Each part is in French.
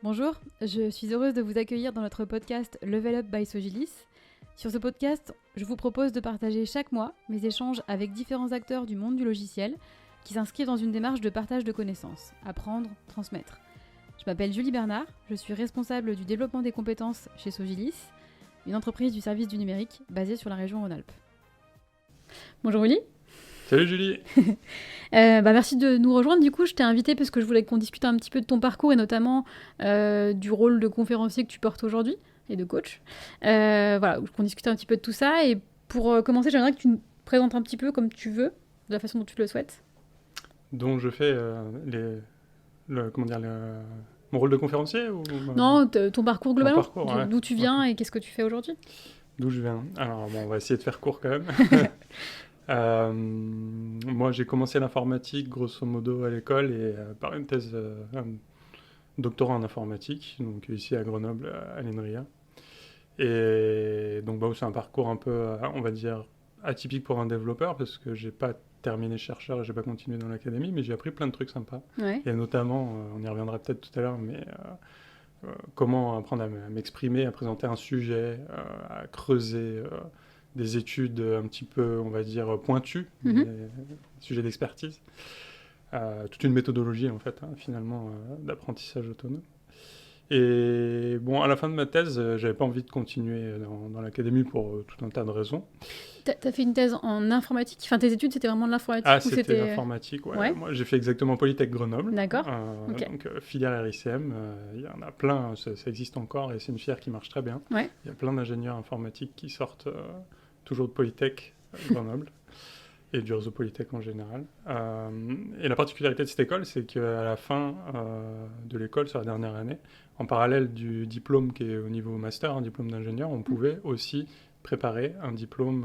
Bonjour, je suis heureuse de vous accueillir dans notre podcast Level Up by Sogilis. Sur ce podcast, je vous propose de partager chaque mois mes échanges avec différents acteurs du monde du logiciel qui s'inscrivent dans une démarche de partage de connaissances, apprendre, transmettre. Je m'appelle Julie Bernard, je suis responsable du développement des compétences chez Sogilis, une entreprise du service du numérique basée sur la région Rhône-Alpes. Bonjour Willy. Salut Julie. Merci de nous rejoindre. Du coup, je t'ai invité parce que je voulais qu'on discute un petit peu de ton parcours et notamment du rôle de conférencier que tu portes aujourd'hui et de coach. Qu'on discute un petit peu de tout ça. Et pour commencer, j'aimerais que tu nous présentes un petit peu comme tu veux, de la façon dont tu le souhaites. Donc je fais mon rôle de conférencier ou... Non, ton parcours globalement, ouais. D'où tu viens et qu'est-ce que tu fais aujourd'hui. D'où je viens. Alors bon, on va essayer de faire court quand même. Moi, j'ai commencé l'informatique grosso modo à l'école et par une thèse, un doctorat en informatique, donc ici à Grenoble, à l'ENRIA. Et donc c'est un parcours un peu, on va dire, atypique pour un développeur parce que j'ai pas terminé chercheur et j'ai pas continué dans l'académie, mais j'ai appris plein de trucs sympas. Ouais. Et notamment, on y reviendra peut-être tout à l'heure, mais comment apprendre à m'exprimer, à présenter un sujet, à creuser des études un petit peu, on va dire, pointues, des sujets d'expertise. Toute une méthodologie, en fait, finalement, d'apprentissage autonome. Et bon, à la fin de ma thèse, j'avais pas envie de continuer dans l'académie pour tout un tas de raisons. T'as fait une thèse en informatique. Enfin, tes études, c'était vraiment de l'informatique ou c'était l'informatique, ouais. Moi, j'ai fait exactement Polytech Grenoble. D'accord. Okay. Donc, filière RICM, il y en a plein, ça existe encore et c'est une filière qui marche très bien. Ouais. Il y a plein d'ingénieurs informatiques qui sortent toujours de Polytech Grenoble et du réseau Polytech en général. Et la particularité de cette école, c'est qu'à la fin de l'école, sur la dernière année, en parallèle du diplôme qui est au niveau master, un diplôme d'ingénieur, on pouvait aussi préparer un diplôme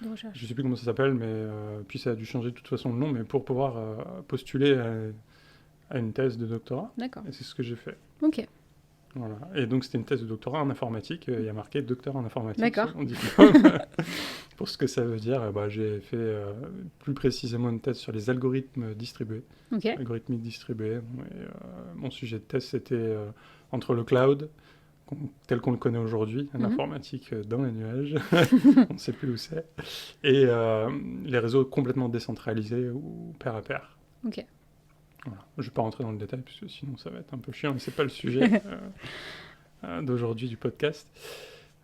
de recherche. Je ne sais plus comment ça s'appelle, mais puis ça a dû changer de toute façon le nom, mais pour pouvoir postuler à une thèse de doctorat. D'accord. Et c'est ce que j'ai fait. Ok. Voilà. Et donc c'était une thèse de doctorat en informatique. Il y a marqué docteur en informatique. D'accord. Sur mon diplôme. Pour ce que ça veut dire, j'ai fait plus précisément une thèse sur les algorithmes distribués. Okay. Algorithmiques distribués. Et, mon sujet de thèse, c'était entre le cloud, tel qu'on le connaît aujourd'hui, l'informatique dans les nuages, on ne sait plus où c'est, et les réseaux complètement décentralisés ou pair à pair. Ok. Voilà. Je ne vais pas rentrer dans le détail, parce que sinon ça va être un peu chiant, et ce n'est pas le sujet d'aujourd'hui du podcast.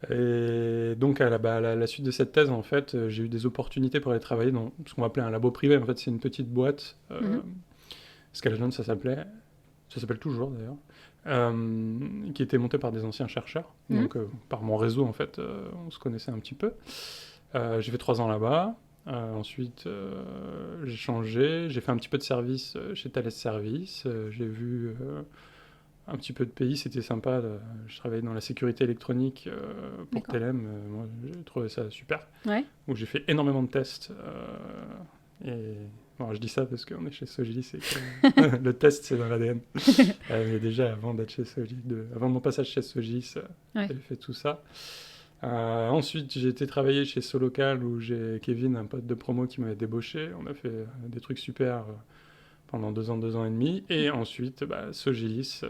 Et donc à la suite de cette thèse, en fait, j'ai eu des opportunités pour aller travailler dans ce qu'on va appeler un labo privé. En fait, c'est une petite boîte, Scalagent ça s'appelle toujours d'ailleurs, qui était monté par des anciens chercheurs. Donc par mon réseau, en fait, on se connaissait un petit peu. J'ai fait 3 ans là-bas. Ensuite, j'ai changé. J'ai fait un petit peu de service chez Thales Service. J'ai vu un petit peu de pays. C'était sympa. Je travaillais dans la sécurité électronique pour Telem. Moi, j'ai trouvé ça super. Ouais. Où j'ai fait énormément de tests. Et... Bon, je dis ça parce qu'on est chez Sogilis et que le test, c'est dans l'ADN. Mais déjà, avant d'être chez Sogilis, avant mon passage chez Sogilis, j'avais fait tout ça. Ensuite, j'ai été travailler chez Solocal où j'ai Kevin, un pote de promo, qui m'avait débauché. On a fait des trucs super pendant 2 ans et demi. Et ensuite, Sogilis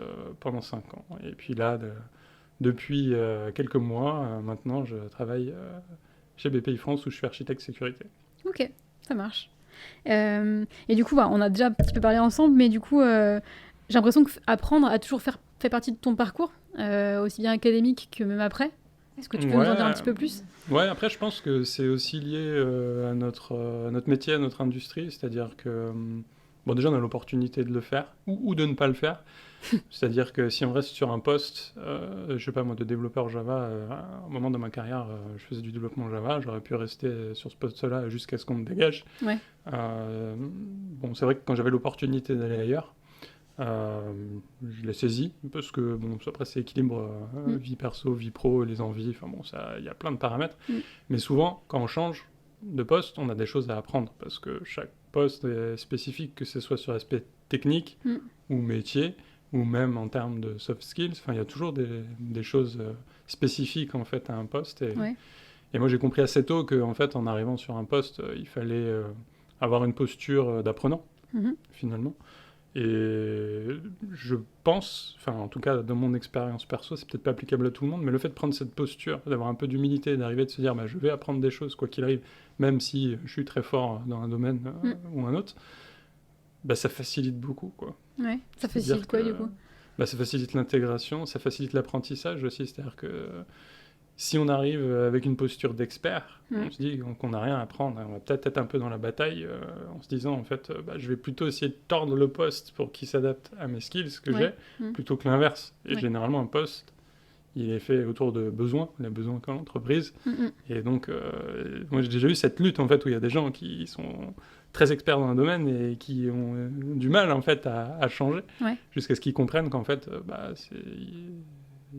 pendant 5 ans. Et puis là, depuis quelques mois, maintenant, je travaille chez BPI France où je suis architecte sécurité. Ok, ça marche. Et du coup, on a déjà un petit peu parlé ensemble, mais du coup, j'ai l'impression qu'apprendre a toujours fait partie de ton parcours, aussi bien académique que même après. Est-ce que tu peux nous en dire un petit peu plus ? Ouais, après, je pense que c'est aussi lié à notre métier, à notre industrie, c'est-à-dire que, déjà, on a l'opportunité de le faire ou de ne pas le faire. C'est-à-dire que si on reste sur un poste, je sais pas moi, de développeur Java, à un moment de ma carrière, je faisais du développement Java, j'aurais pu rester sur ce poste-là jusqu'à ce qu'on me dégage. Ouais. C'est vrai que quand j'avais l'opportunité d'aller ailleurs, je l'ai saisi, parce que après c'est équilibre vie perso, vie pro, les envies, il y a plein de paramètres. Mais souvent, quand on change de poste, on a des choses à apprendre, parce que chaque poste est spécifique, que ce soit sur l'aspect technique ou métier, ou même en termes de soft skills. Il y a toujours des choses spécifiques en fait à un poste. Et moi, j'ai compris assez tôt qu'en fait, en arrivant sur un poste, il fallait avoir une posture d'apprenant, finalement. Et je pense, enfin en tout cas dans mon expérience perso, c'est peut-être pas applicable à tout le monde, mais le fait de prendre cette posture, d'avoir un peu d'humilité, d'arriver de se dire je vais apprendre des choses quoi qu'il arrive, même si je suis très fort dans un domaine ou un autre, ça facilite beaucoup, quoi. Ouais, ça facilite quoi du coup? Ça facilite l'intégration, ça facilite l'apprentissage aussi, c'est-à-dire que si on arrive avec une posture d'expert, on se dit qu'on n'a rien à apprendre, on va peut-être être un peu dans la bataille en se disant en fait je vais plutôt essayer de tordre le poste pour qu'il s'adapte à mes skills que j'ai, plutôt que l'inverse. Et généralement un poste, il est fait autour de besoins, les besoins qu'a l'entreprise. Et donc moi j'ai déjà eu cette lutte en fait où il y a des gens qui sont très experts dans un domaine et qui ont du mal en fait à changer jusqu'à ce qu'ils comprennent qu'en fait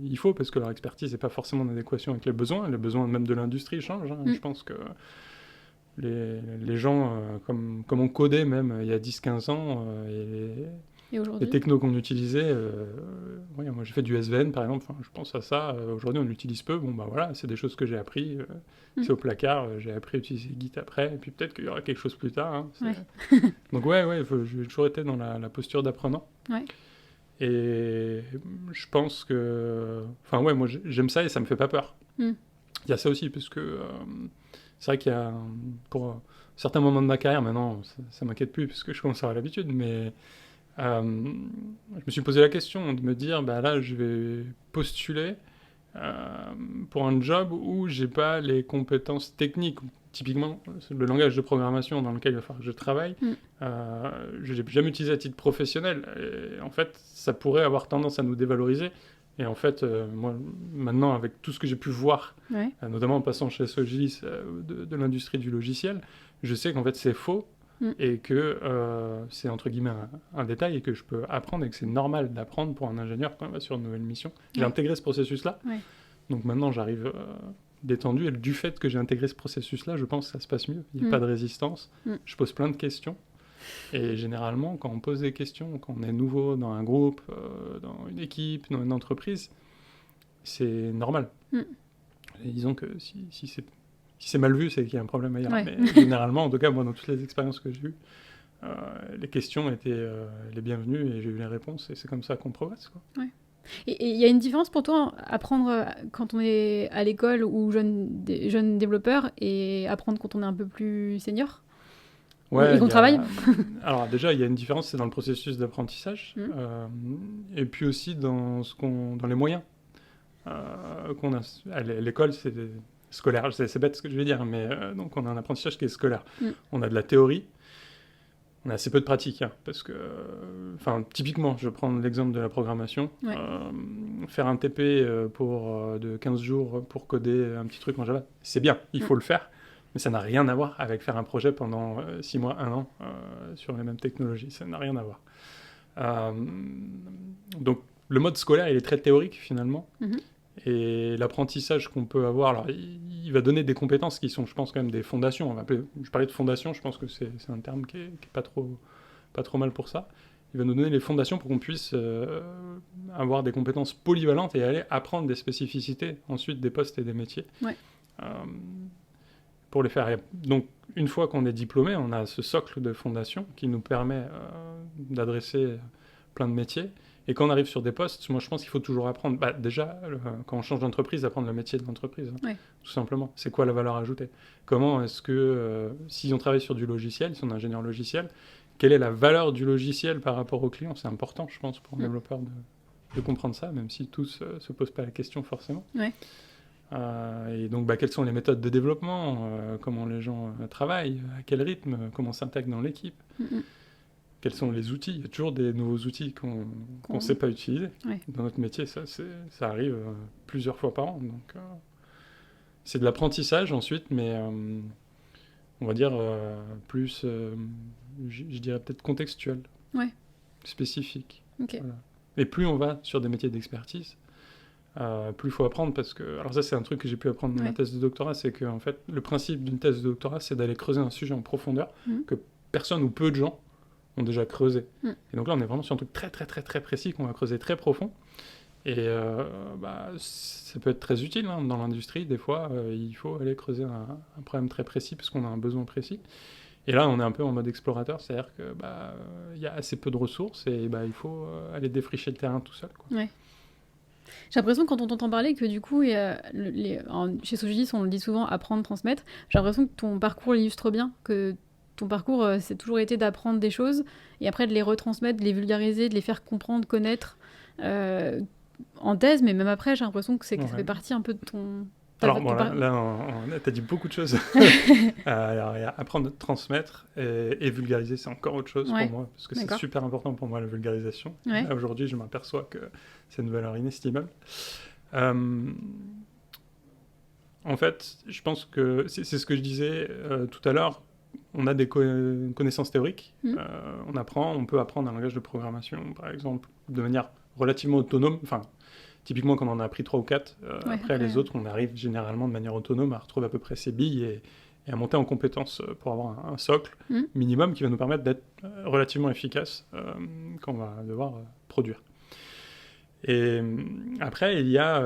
il faut, parce que leur expertise n'est pas forcément en adéquation avec les besoins même de l'industrie changent. Je pense que les gens, comme on codait même il y a 10-15 ans, et les technos qu'on utilisait, moi j'ai fait du SVN par exemple, je pense à ça, aujourd'hui on l'utilise peu, voilà, c'est des choses que j'ai appris, c'est au placard, j'ai appris à utiliser Git après, et puis peut-être qu'il y aura quelque chose plus tard. Donc j'ai toujours été dans la posture d'apprenant. Et je pense que... moi j'aime ça et ça me fait pas peur. Il y a ça aussi, parce que c'est vrai qu'il y a... Pour certains moments de ma carrière, maintenant ça m'inquiète plus, parce que je commence à avoir l'habitude, mais je me suis posé la question de me dire, là je vais postuler pour un job où j'ai pas les compétences techniques. Typiquement, le langage de programmation dans lequel il va falloir que je travaille, je ne l'ai jamais utilisé à titre professionnel. Et en fait, ça pourrait avoir tendance à nous dévaloriser. Et en fait, moi, maintenant, avec tout ce que j'ai pu voir, notamment en passant chez Sogilis de l'industrie du logiciel, je sais qu'en fait, c'est faux et que c'est entre guillemets un détail et que je peux apprendre et que c'est normal d'apprendre pour un ingénieur quand il va sur une nouvelle mission. J'ai intégré ce processus-là. Donc maintenant, j'arrive... détendu, et du fait que j'ai intégré ce processus-là, je pense que ça se passe mieux. Il n'y a pas de résistance. Je pose plein de questions. Et généralement, quand on pose des questions, quand on est nouveau dans un groupe, dans une équipe, dans une entreprise, c'est normal. Et disons que si c'est mal vu, c'est qu'il y a un problème ailleurs. Mais généralement, en tout cas, moi, dans toutes les expériences que j'ai eues, les questions étaient les bienvenues et j'ai eu les réponses. Et c'est comme ça qu'on progresse, quoi. Et il y a une différence pour toi, apprendre quand on est à l'école ou jeune développeur et apprendre quand on est un peu plus senior et qu'on travaille? Alors déjà, il y a une différence, c'est dans le processus d'apprentissage et puis aussi dans les moyens qu'on a. À l'école, c'est scolaire, c'est bête ce que je vais dire, mais donc on a un apprentissage qui est scolaire. On a de la théorie. On a assez peu de pratique, parce que, typiquement, je vais prendre l'exemple de la programmation. Faire un TP de 15 jours pour coder un petit truc en Java, c'est bien, il faut le faire, mais ça n'a rien à voir avec faire un projet pendant 6 mois, 1 an sur les mêmes technologies, ça n'a rien à voir. Donc, le mode scolaire, il est très théorique, finalement. Et l'apprentissage qu'on peut avoir, alors, il va donner des compétences qui sont, je pense, quand même des fondations. Je parlais de fondations, je pense que c'est un terme qui est pas trop mal pour ça. Il va nous donner les fondations pour qu'on puisse avoir des compétences polyvalentes et aller apprendre des spécificités ensuite des postes et des métiers pour les faire. Et donc, une fois qu'on est diplômé, on a ce socle de fondations qui nous permet d'adresser plein de métiers. Et quand on arrive sur des postes, moi je pense qu'il faut toujours apprendre. Déjà, quand on change d'entreprise, apprendre le métier de l'entreprise, tout simplement. C'est quoi la valeur ajoutée? Comment est-ce que, si on travaille sur du logiciel, si on est ingénieur logiciel, quelle est la valeur du logiciel par rapport au client? C'est important, je pense, pour un développeur de comprendre ça, même si tous ne se posent pas la question forcément. Et donc, quelles sont les méthodes de développement? Comment les gens travaillent? À quel rythme? Comment on s'intègre dans l'équipe? Quels sont les outils? Il y a toujours des nouveaux outils qu'on ne sait pas utiliser. Dans notre métier, ça arrive plusieurs fois par an. Donc, c'est de l'apprentissage ensuite, mais on va dire plus, je dirais peut-être contextuel, spécifique. Voilà. Et plus on va sur des métiers d'expertise, plus il faut apprendre, parce que... Alors ça, c'est un truc que j'ai pu apprendre dans ma thèse de doctorat, c'est que en fait, le principe d'une thèse de doctorat, c'est d'aller creuser un sujet en profondeur que personne ou peu de gens ont déjà creusé. Et donc là, on est vraiment sur un truc très, très, très, très précis qu'on va creuser très profond. Et ça peut être très utile dans l'industrie. Des fois, il faut aller creuser un problème très précis parce qu'on a un besoin précis. Et là, on est un peu en mode explorateur, c'est-à-dire que il y a assez peu de ressources et il faut aller défricher le terrain tout seul, quoi. Ouais. J'ai l'impression, quand on t'entend parler, que du coup, chez Sojilis, on le dit souvent, apprendre, transmettre. J'ai l'impression que ton parcours l'illustre bien, que ton parcours, c'est toujours été d'apprendre des choses et après de les retransmettre, de les vulgariser, de les faire comprendre, connaître en thèse, mais même après, j'ai l'impression que ça fait partie un peu de ton... Alors bon, là t'as dit beaucoup de choses. Alors, il y a apprendre, transmettre et vulgariser, c'est encore autre chose pour moi, parce que c'est super important pour moi, la vulgarisation. Ouais. Là, aujourd'hui, je m'aperçois que c'est une valeur inestimable. En fait, je pense que c'est ce que je disais tout à l'heure. On a des connaissances théoriques. On peut apprendre un langage de programmation, par exemple, de manière relativement autonome. Enfin, typiquement, quand on en a appris 3 ou 4, après les autres, on arrive généralement de manière autonome à retrouver à peu près ses billes et à monter en compétences pour avoir un socle minimum qui va nous permettre d'être relativement efficace quand on va devoir produire. Et après, il y a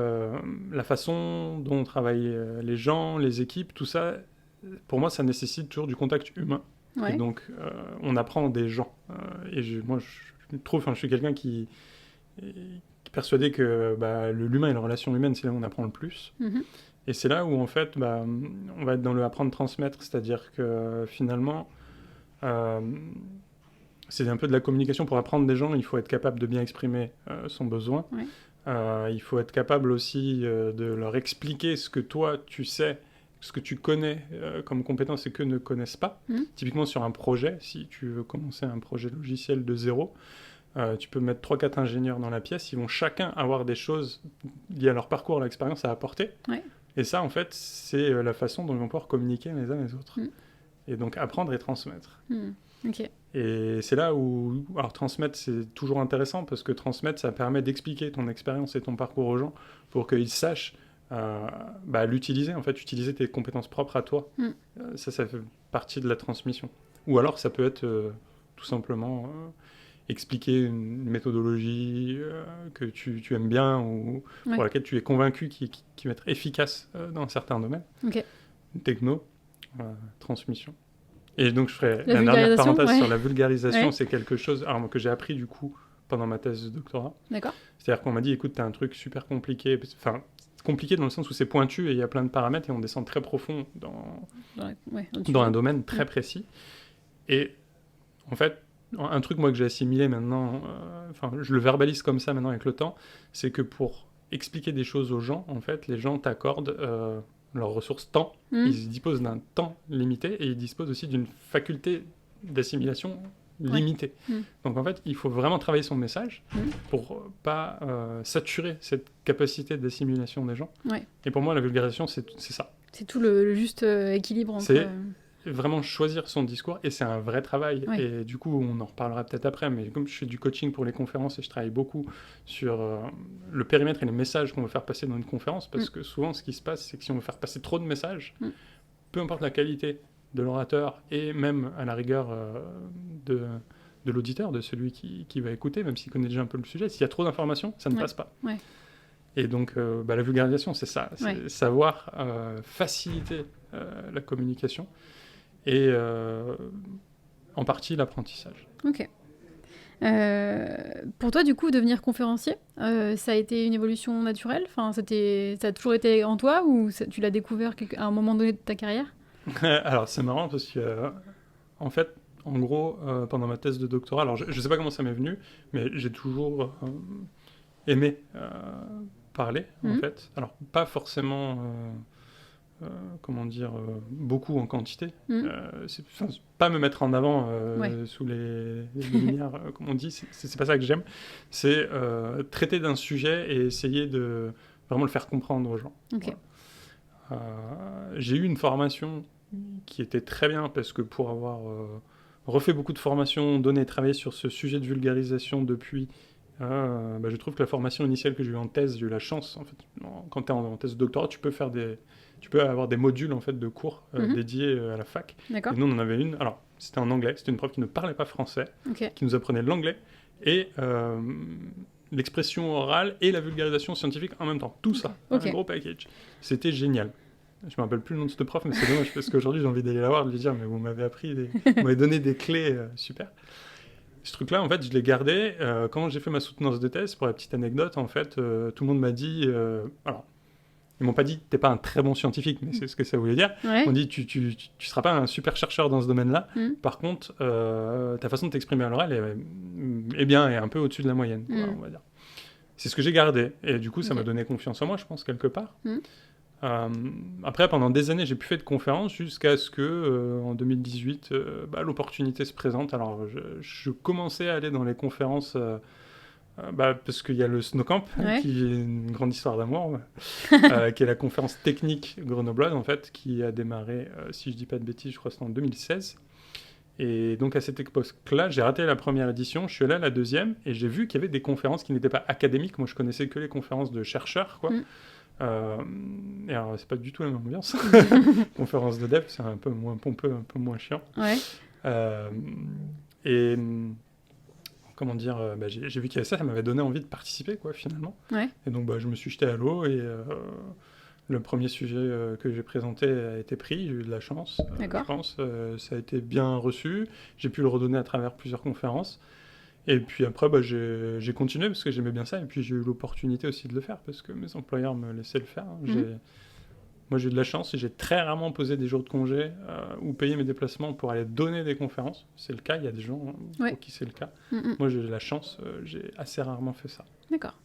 la façon dont travaillent les gens, les équipes, tout ça. Pour moi, ça nécessite toujours du contact humain. Ouais. Et donc, on apprend des gens. Et moi, je suis quelqu'un qui est persuadé que l'humain et la relation humaine, c'est là où on apprend le plus. Et c'est là où, en fait, on va être dans le apprendre-transmettre. C'est-à-dire que, finalement, c'est un peu de la communication. Pour apprendre des gens, il faut être capable de bien exprimer son besoin. Ouais. Il faut être capable aussi de leur expliquer ce que toi, tu sais, ce que tu connais comme compétences et qu'eux ne connaissent pas. Typiquement sur un projet, si tu veux commencer un projet logiciel de zéro, tu peux mettre 3-4 ingénieurs dans la pièce, ils vont chacun avoir des choses liées à leur parcours, à l'expérience à apporter. Ouais. Et ça, en fait, c'est la façon dont ils vont pouvoir communiquer les uns les autres. Et donc apprendre et transmettre. Ok. Et c'est là où... Alors transmettre, c'est toujours intéressant parce que transmettre, ça permet d'expliquer ton expérience et ton parcours aux gens pour qu'ils sachent l'utiliser, en fait, utiliser tes compétences propres à toi. Ça fait partie de la transmission. Ou alors ça peut être tout simplement expliquer une méthodologie que tu aimes bien ou pour laquelle tu es convaincu qui va être efficace dans certains domaines. Okay. Techno, transmission. Et donc je ferai la dernière parenthèse sur la vulgarisation, c'est quelque chose que j'ai appris du coup pendant ma thèse de doctorat. D'accord. C'est-à-dire qu'on m'a dit, écoute, t'as un truc super compliqué, enfin compliqué dans le sens où c'est pointu et il y a plein de paramètres et on descend très profond dans un domaine très précis. Et en fait, un truc moi que j'ai assimilé maintenant, je le verbalise comme ça maintenant avec le temps, c'est que pour expliquer des choses aux gens, en fait, les gens t'accordent leurs ressources temps. Ils disposent d'un temps limité et ils disposent aussi d'une faculté d'assimilation limitée. Donc en fait, il faut vraiment travailler son message pour pas saturer cette capacité d'assimilation des gens. Et pour moi, la vulgarisation, c'est ça. C'est tout le juste équilibre entre... C'est vraiment choisir son discours et c'est un vrai travail. Et du coup, on en reparlera peut-être après, mais comme je fais du coaching pour les conférences et je travaille beaucoup sur le périmètre et les messages qu'on veut faire passer dans une conférence, parce que souvent, ce qui se passe, c'est que si on veut faire passer trop de messages, peu importe la qualité de l'orateur et même à la rigueur de l'auditeur, de celui qui va écouter, même s'il connaît déjà un peu le sujet, s'il y a trop d'informations, ça ne passe pas. Et donc, la vulgarisation, c'est ça, c'est savoir faciliter la communication et en partie l'apprentissage. Ok. Pour toi, du coup, devenir conférencier, ça a été une évolution naturelle ? Enfin, ça a toujours été en toi ou tu l'as découvert à un moment donné de ta carrière ? Alors, c'est marrant parce que, en fait, en gros, pendant ma thèse de doctorat, alors je ne sais pas comment ça m'est venu, mais j'ai toujours aimé parler, en fait. Alors, pas forcément... beaucoup en quantité. Pas me mettre en avant sous les lumières, comme on dit, c'est pas ça que j'aime. C'est traiter d'un sujet et essayer de vraiment le faire comprendre aux gens. Okay. J'ai eu une formation qui était très bien parce que pour avoir refait beaucoup de formations, donné et travaillé sur ce sujet de vulgarisation depuis, je trouve que la formation initiale que j'ai eue en thèse, j'ai eu la chance, en fait, quand tu es en thèse de doctorat, tu peux avoir des modules en fait, de cours dédiés à la fac. D'accord. Et nous, on en avait une. Alors, c'était en anglais. C'était une prof qui ne parlait pas français, qui nous apprenait l'anglais et l'expression orale et la vulgarisation scientifique en même temps. Tout ça, un gros package. C'était génial. Je me rappelle plus le nom de ce prof, mais c'est dommage parce qu'aujourd'hui j'ai envie d'aller la voir, de lui dire mais vous m'avez vous m'avez donné des clés super. Ce truc-là, en fait, je l'ai gardé quand j'ai fait ma soutenance de thèse. Pour la petite anecdote, en fait, tout le monde m'a dit, alors ils m'ont pas dit t'es pas un très bon scientifique, mais c'est ce que ça voulait dire. Ouais. On dit tu seras pas un super chercheur dans ce domaine-là. Par contre, ta façon de t'exprimer à l'oral est un peu au-dessus de la moyenne, quoi, on va dire. C'est ce que j'ai gardé. Et du coup, ça m'a donné confiance en moi, je pense, quelque part. Après, pendant des années, j'ai plus fait de conférences jusqu'à ce que, en 2018, l'opportunité se présente. Alors, je commençais à aller dans les conférences parce qu'il y a le Snowcamp, qui est une grande histoire d'amour, qui est la conférence technique grenobloise, en fait, qui a démarré, si je dis pas de bêtises, je crois que c'était en 2016. Et donc à cette époque-là, j'ai raté la première édition, je suis allé à la deuxième, et j'ai vu qu'il y avait des conférences qui n'étaient pas académiques. Moi, je connaissais que les conférences de chercheurs, quoi. Et alors, c'est pas du tout la même ambiance. Conférence de dev, c'est un peu moins pompeux, un peu moins chiant. Ouais. Et comment dire, j'ai vu qu'il y avait ça m'avait donné envie de participer, quoi, finalement. Ouais. Et donc, je me suis jeté à l'eau et le premier sujet que j'ai présenté a été pris. J'ai eu de la chance, je pense. Ça a été bien reçu. J'ai pu le redonner à travers plusieurs conférences. Et puis après, j'ai continué parce que j'aimais bien ça. Et puis j'ai eu l'opportunité aussi de le faire parce que mes employeurs me laissaient le faire. Moi, j'ai eu de la chance et j'ai très rarement posé des jours de congé ou payé mes déplacements pour aller donner des conférences. C'est le cas, il y a des gens pour qui c'est le cas. Moi, j'ai de la chance, j'ai assez rarement fait ça. D'accord.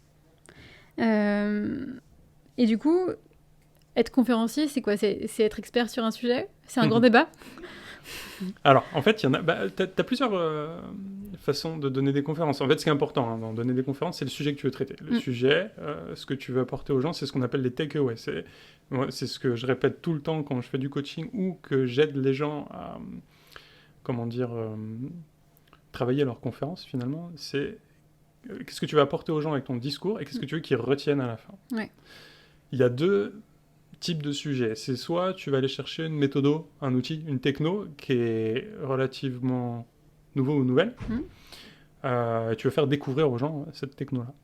Et du coup, être conférencier, c'est quoi ? C'est être expert sur un sujet ? C'est un grand débat ? Alors, en fait, il y en a. T'as plusieurs façons de donner des conférences. En fait, ce qui est important dans donner des conférences, c'est le sujet que tu veux traiter. Le sujet, ce que tu veux apporter aux gens, c'est ce qu'on appelle les take-away. C'est ce que je répète tout le temps quand je fais du coaching ou que j'aide les gens à, travailler leur conférence, finalement. C'est qu'est-ce que tu veux apporter aux gens avec ton discours et qu'est-ce que tu veux qu'ils retiennent à la fin. Ouais. Il y a deux type de sujet. C'est soit tu vas aller chercher une méthode, un outil, une techno qui est relativement nouveau ou nouvelle, et tu vas faire découvrir aux gens cette techno-là.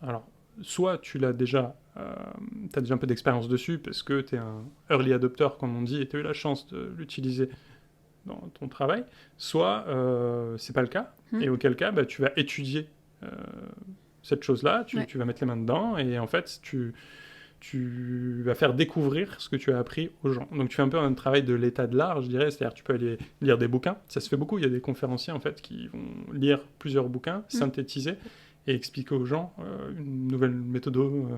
Alors, soit tu l'as déjà, t'as déjà un peu d'expérience dessus parce que tu es un early adopter, comme on dit, et tu as eu la chance de l'utiliser dans ton travail, soit c'est pas le cas, et auquel cas, tu vas étudier cette chose-là, tu vas mettre les mains dedans, et en fait, tu vas faire découvrir ce que tu as appris aux gens. Donc tu fais un peu un travail de l'état de l'art, je dirais, c'est-à-dire tu peux aller lire des bouquins, ça se fait beaucoup, il y a des conférenciers en fait qui vont lire plusieurs bouquins, synthétiser et expliquer aux gens une nouvelle méthode, une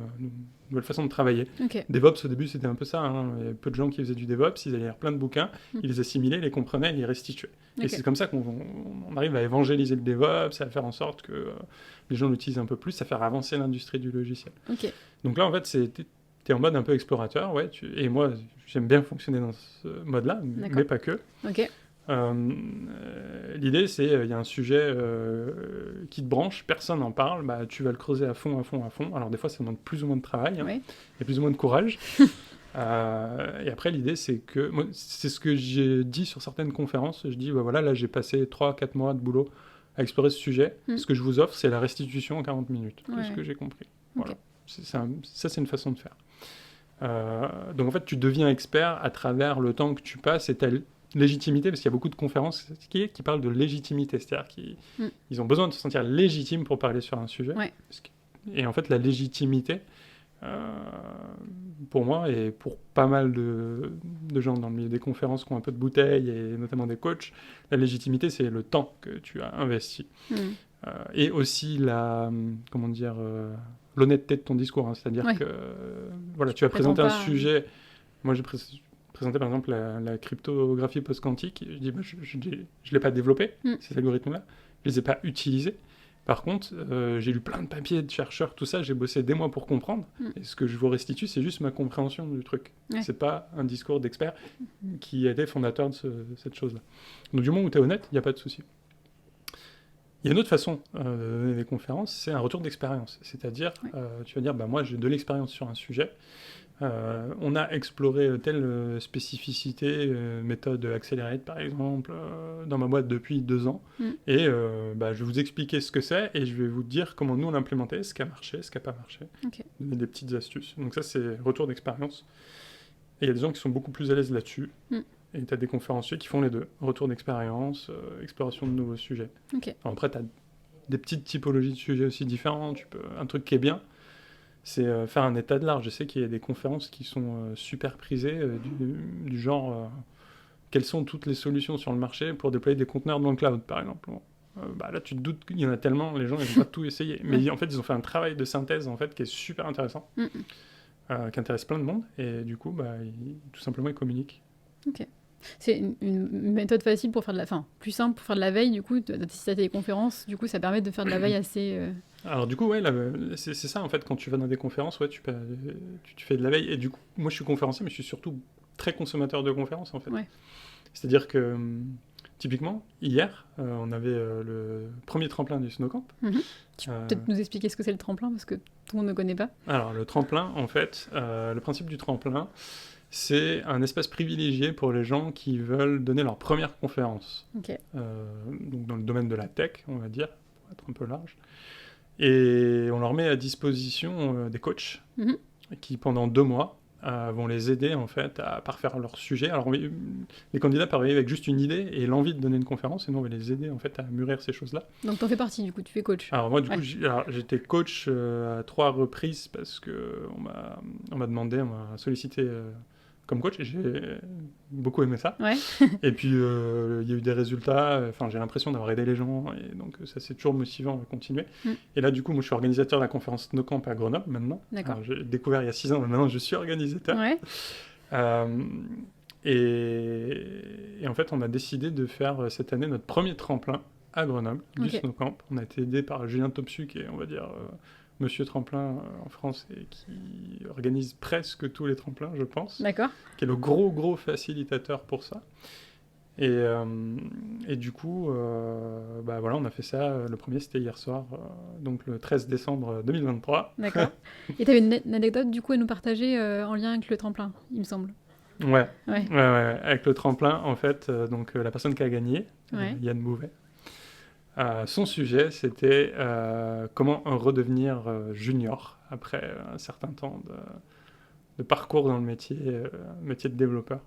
nouvelle façon de travailler. Okay. DevOps au début c'était un peu ça, il y avait peu de gens qui faisaient du DevOps, ils allaient lire plein de bouquins, ils les assimilaient, les comprenaient et les restituaient. Okay. Et c'est comme ça qu'on arrive à évangéliser le DevOps, à faire en sorte que les gens l'utilisent un peu plus, à faire avancer l'industrie du logiciel. Okay. Donc là en fait t'es en mode un peu explorateur, et moi j'aime bien fonctionner dans ce mode-là, mais pas que. Okay. L'idée c'est, il y a un sujet qui te branche, personne n'en parle, tu vas le creuser à fond. Alors des fois ça demande plus ou moins de travail, et plus ou moins de courage. Et après l'idée c'est que, moi, c'est ce que j'ai dit sur certaines conférences, je dis là j'ai passé 3-4 mois de boulot à explorer ce sujet, ce que je vous offre c'est la restitution en 40 minutes, de ce que j'ai compris. Voilà. Ça c'est une façon de faire. Donc en fait tu deviens expert à travers le temps que tu passes et ta légitimité, parce qu'il y a beaucoup de conférences qui parlent de légitimité, c'est-à-dire qu'ils ont besoin de se sentir légitimes pour parler sur un sujet. Et en fait la légitimité, pour moi et pour pas mal de gens dans le milieu des conférences qui ont un peu de bouteille et notamment des coachs, la légitimité c'est le temps que tu as investi. Et aussi l'honnêteté de ton discours, c'est-à-dire que tu vas présenter un sujet. Moi j'ai présenté par exemple la cryptographie post-quantique, je dis je l'ai pas développé, ces algorithmes-là, je les ai pas utilisés. Par contre, j'ai lu plein de papiers de chercheurs, tout ça, j'ai bossé des mois pour comprendre, et ce que je vous restitue, c'est juste ma compréhension du truc. C'est pas un discours d'expert qui était fondateur de cette chose-là. Donc du moment où tu es honnête, il n'y a pas de souci. Il y a une autre façon de donner des conférences, c'est un retour d'expérience. C'est-à-dire, tu vas dire, moi j'ai de l'expérience sur un sujet, on a exploré telle spécificité, méthode Accelerate par exemple, dans ma boîte depuis 2 ans, et je vais vous expliquer ce que c'est, et je vais vous dire comment nous on l'a implémenté, ce qui a marché, ce qui n'a pas marché, donner des petites astuces. Donc ça c'est retour d'expérience. Et il y a des gens qui sont beaucoup plus à l'aise là-dessus. Mm. Et tu as des conférenciers qui font les deux. Retour d'expérience, exploration de nouveaux sujets. Ok. Alors après, tu as des petites typologies de sujets aussi différents. Un truc qui est bien, c'est faire un état de l'art. Je sais qu'il y a des conférences qui sont super prisées, du genre quelles sont toutes les solutions sur le marché pour déployer des conteneurs dans le cloud, par exemple. Là, tu te doutes qu'il y en a tellement, les gens ils vont pas tout essayer. Mais en fait, ils ont fait un travail de synthèse en fait, qui est super intéressant, qui intéresse plein de monde. Et du coup, tout simplement, ils communiquent. Ok. C'est une méthode facile pour faire plus simple pour faire de la veille, du coup, si tu as des conférences, du coup, ça permet de faire de la veille assez... Alors du coup, ouais, c'est ça en fait, quand tu vas dans des conférences, ouais, tu fais de la veille. Et du coup, moi je suis conférencier, mais je suis surtout très consommateur de conférences en fait. Ouais. C'est-à-dire que, typiquement, hier, on avait le premier tremplin du Snowcamp. Tu peux peut-être nous expliquer ce que c'est le tremplin, parce que tout le monde ne connaît pas. Alors le tremplin, en fait, le principe du tremplin, c'est un espace privilégié pour les gens qui veulent donner leur première conférence. Ok. Donc dans le domaine de la tech, on va dire, pour être un peu large. Et on leur met à disposition des coachs qui, pendant 2 mois, vont les aider en fait à parfaire leur sujet. Alors les candidats peuvent arriver avec juste une idée et l'envie de donner une conférence, et nous on va les aider en fait à mûrir ces choses-là. Donc t'en fais partie, du coup, tu fais coach. Alors moi du coup j'étais coach à 3 reprises parce que on m'a demandé, on m'a sollicité comme coach, et j'ai beaucoup aimé ça. Ouais. Et puis, il y a eu des résultats, j'ai l'impression d'avoir aidé les gens, et donc ça, c'est toujours motivant à continuer. Et là, du coup, moi, je suis organisateur de la conférence SnowCamp à Grenoble, maintenant. D'accord. Alors, j'ai découvert il y a 6 ans, mais maintenant, je suis organisateur. Ouais. Et en fait, on a décidé de faire cette année notre premier tremplin à Grenoble, du SnowCamp. On a été aidé par Julien Topsu, qui est, on va dire... Monsieur Tremplin en France, et qui organise presque tous les tremplins, je pense. D'accord. Qui est le gros facilitateur pour ça. Et du coup, voilà, on a fait ça. Le premier, c'était hier soir, donc le 13 décembre 2023. D'accord. Et tu avais une anecdote, du coup, à nous partager en lien avec le tremplin, il me semble. Ouais. Avec le tremplin, en fait, la personne qui a gagné, Yann Bouvet, son sujet, c'était comment redevenir junior après un certain temps de parcours dans le métier de développeur.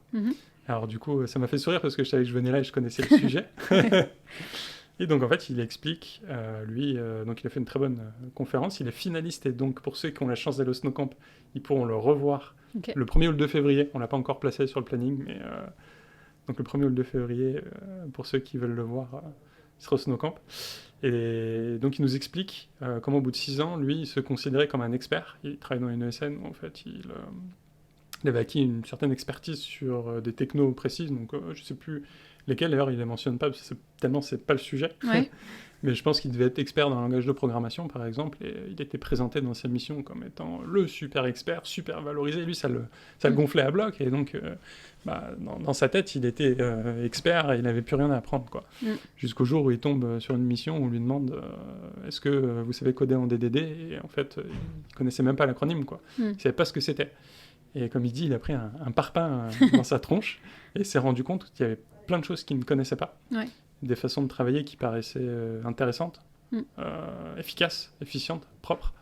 Alors du coup, ça m'a fait sourire parce que je savais que je venais là et je connaissais le sujet. Et donc en fait, il explique, donc il a fait une très bonne conférence. Il est finaliste, et donc pour ceux qui ont la chance d'aller au SnowCamp, ils pourront le revoir le 1er ou le 2 février. On ne l'a pas encore placé sur le planning, mais donc le 1er ou le 2 février, pour ceux qui veulent le voir... il sera au SnowCamp. Et donc il nous explique comment au bout de 6 ans, lui, il se considérait comme un expert. Il travaille dans une ESN où en fait il avait acquis une certaine expertise sur des technos précises, donc je ne sais plus lesquels, d'ailleurs il ne les mentionne pas, parce que tellement c'est pas le sujet. Ouais. Mais je pense qu'il devait être expert dans le langage de programmation, par exemple, et il était présenté dans sa mission comme étant le super expert, super valorisé. Lui, ça le gonflait à bloc, et donc dans sa tête, il était expert et il n'avait plus rien à apprendre, quoi. Jusqu'au jour où il tombe sur une mission où on lui demande est-ce que vous savez coder en DDD, et en fait, il connaissait même pas l'acronyme, quoi. Il savait pas ce que c'était. Et comme il dit, il a pris un parpaing dans sa tronche et s'est rendu compte qu'il y avait plein de choses qu'il ne connaissait pas. Ouais. Des façons de travailler qui paraissaient intéressantes, efficaces, efficientes, propres.